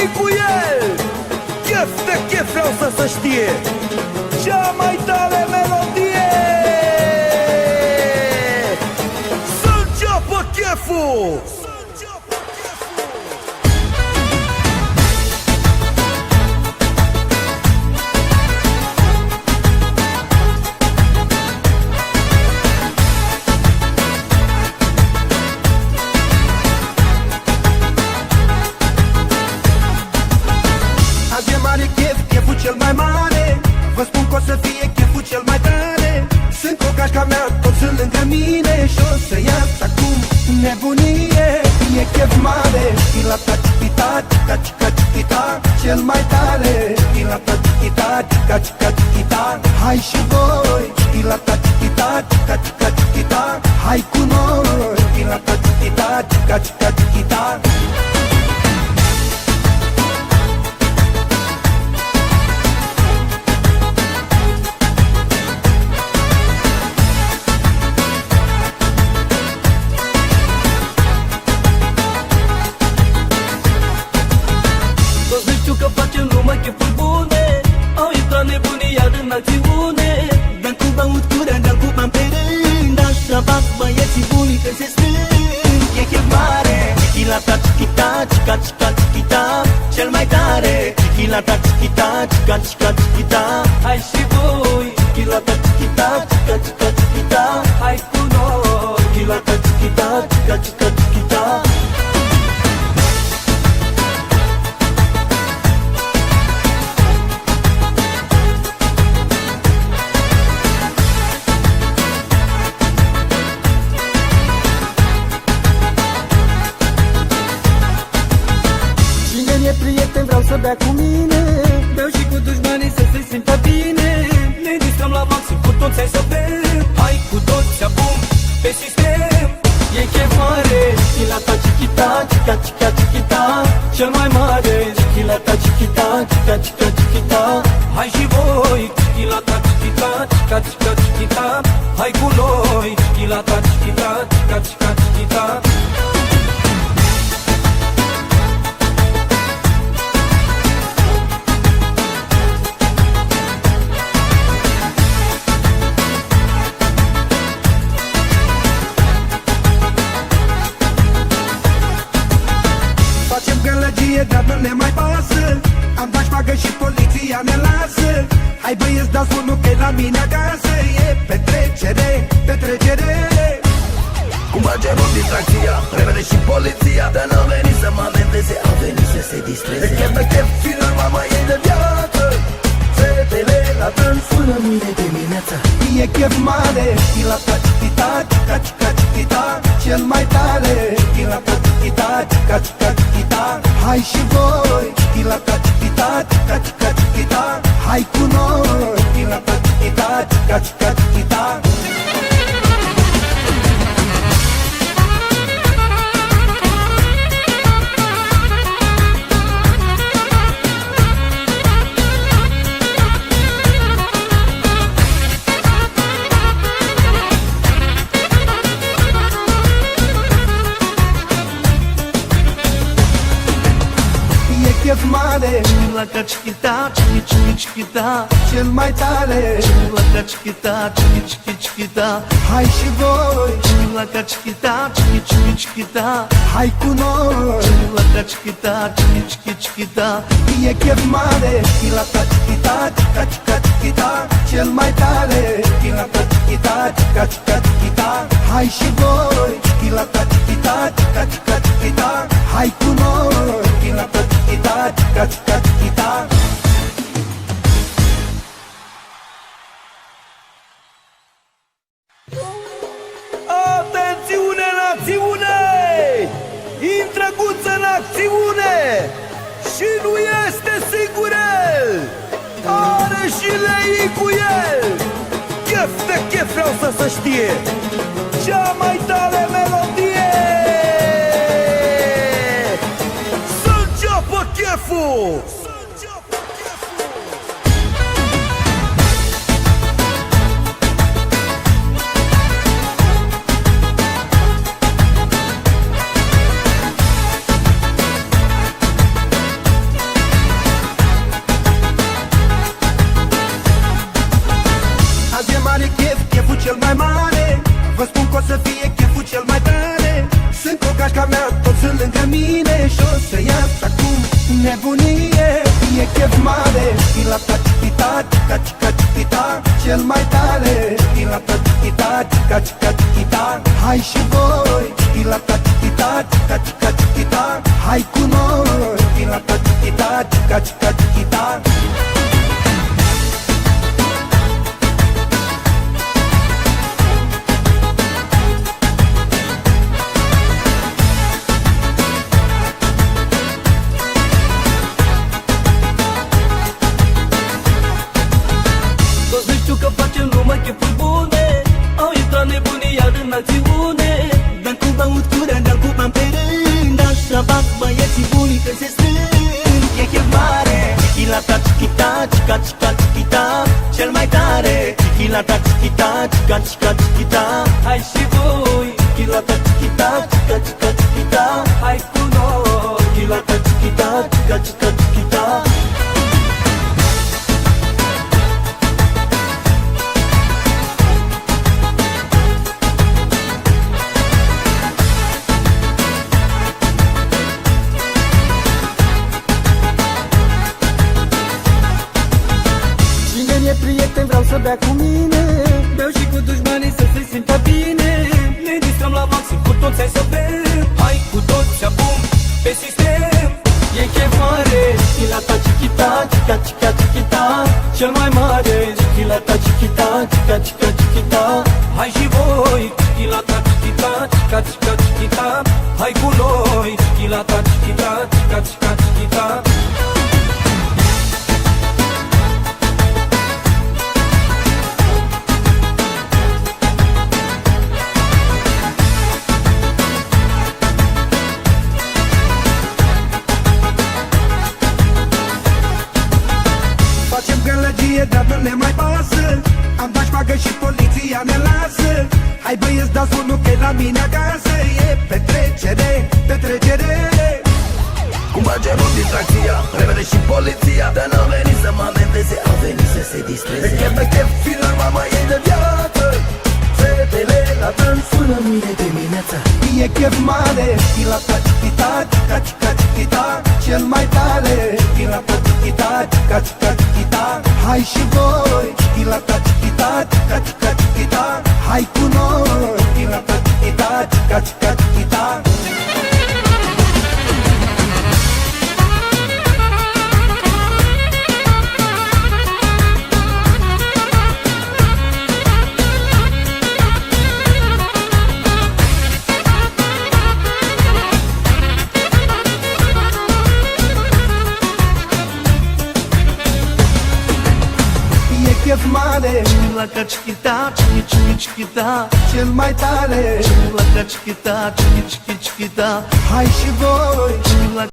iei cu el. Chef de chef vreau să știe cea mai tare melodie. Să înceapă cheful. Cel mai mare, vă spun că o să fie cheful cel mai tare. Sunt o gașca mea, toți sunt lângă mine și o să ias acum nebunie. E chef mare, chilata chichita, chica chica chichita, cel mai tare. Chilata chichita, chica chica chichita, hai și voi. Chilata chichita, chica chica chichita, hai cu noi. Chilata chichita, chica chica chichita. Chefuri bune, au intrat nebunii iar în acțiune. Dar cum băut curea, dar cum am pe rând, așa fac băieții buni când se strâng. E chef mare, chichilata chichita, chica chica chichita, cel mai tare. Chichilata chichita, chica chica chichita, hai și voi. Chichilata chichita, chica chica chichita, hai cu noi. Chichilata chichita, chica chica chichita. Vreau să bea cu mine, beau și cu dușmanii să se simtă bine. Ne distrăm la maxim cu toți, hai să bem. Hai cu toți acum pe sistem. E chef mare, chilata chichita, chica chica chichita, cel mai mare. Chilata chichita, chica chica chichita, hai și voi. Chilata chichita, chica chica chichita, hai cu noi. Chilata chichita, chica chica chichita. dar nu ne mai pasă. Am dat șpagă și poliția ne lasă. Hai băieți, dați unul că la mine acasă. E petrecere, petrecere. Cum merge în distracția, repede și poliția. Dar n-a venit să mă amendeze, a venit să se distreze. De chef, filor, mama e de viață. Fetele la dans până mâine dimineața. E chef mare, chilata chichita, chica chica chichita, cel mai tare. Chilata chichita, chica chica chichita, hai și voi. Chilata chichita, chica chica chichita, hai cu noi. Chilata chichita, chica chica chichita. Chef mare, la cacichita, chichi chichita, cel mai tare. la cacichita, chichi chichita, hai și voi. la cacichita, chichi chichita, hai cu noi. la cacichita, chichi chichita. E chef mare, chilata chichita, chica chica chichita, cel mai tare. Chilata chichita, chica chica chichita, hai și voi. Chilata chichita, chica chica chichita, hai cu noi. Chilata chichita, chica chica chichita. Atențiune, națiune! Intră Guță în acțiune! Și nu este singur el! Are și lei cu el! Chef de chef vreau să știe cea mai tare melodie! Să înceapă cheful! nebunie, e chef mare. Chila ta chiquita, chica chica chiquita, cel mai tare. Chila ta chiquita, chica chica chiquita, hai și voi. Chila ta chiquita, chica chica chiquita, hai cu noi. Chila ta chiquita, chica chica chiquita. Toți noi știu că facem numai chefuri bune. Au intrat nebunii iar în acțiune. Dar cu băut cură, dar cu bani pe rând. Așa fac băieții bunii când se strâng. E chef mare. Chichila ta chiquita, chica chica chiquita, cel mai tare. Chichila ta chiquita, chica chica chiquita, hai și voi. Chichila ta chiquita, chica chica chiquita, hai cu noi. Chichila ta chiquita, chica chica chiquita. Cine e prieten, vreau să bea cu mine. Beau și cu dușmanii să se simtă bine. Ne distrăm la maxim, cu toți hai să bem. Hai cu toți acum pe sistem. E chef mare. Chila ta chiquita, chica chica chiquita, cel mai mare. Chila ta chiquita, chica chica chiquita, hai și voi. Chila ta chiquita, chica chica chiquita, hai cu noi. Chila ta chiquita, chica chica chiquita. Facem gălăgie, dar nu ne mai pasă. Am dat șpagă și poliția ne lasă. Hai băieți, dați unul că la mine acasă. E petrecere, petrecere. Cum face mult distracția, repede și poliția. Dar n-au venit să mă amendeze, au venit să se distreze. Pe chef, filor, mama e de viață. Fetele la dans sună mine dimineața. E chef mare. Chila ta chiquita, chica chica chiquita, cel mai tare. Chila ta chiquita, chica chica chiquita, hai și voi. Chila ta chiquita, chica chica chiquita, hai cu noi. Chila ta chiquita, chica chica chiquita. E chef mare, Chila ta chiquita, chiqui chiquita, cel mai tare. chila ta chiquita, chiqui chiquita, Hai și voi. chila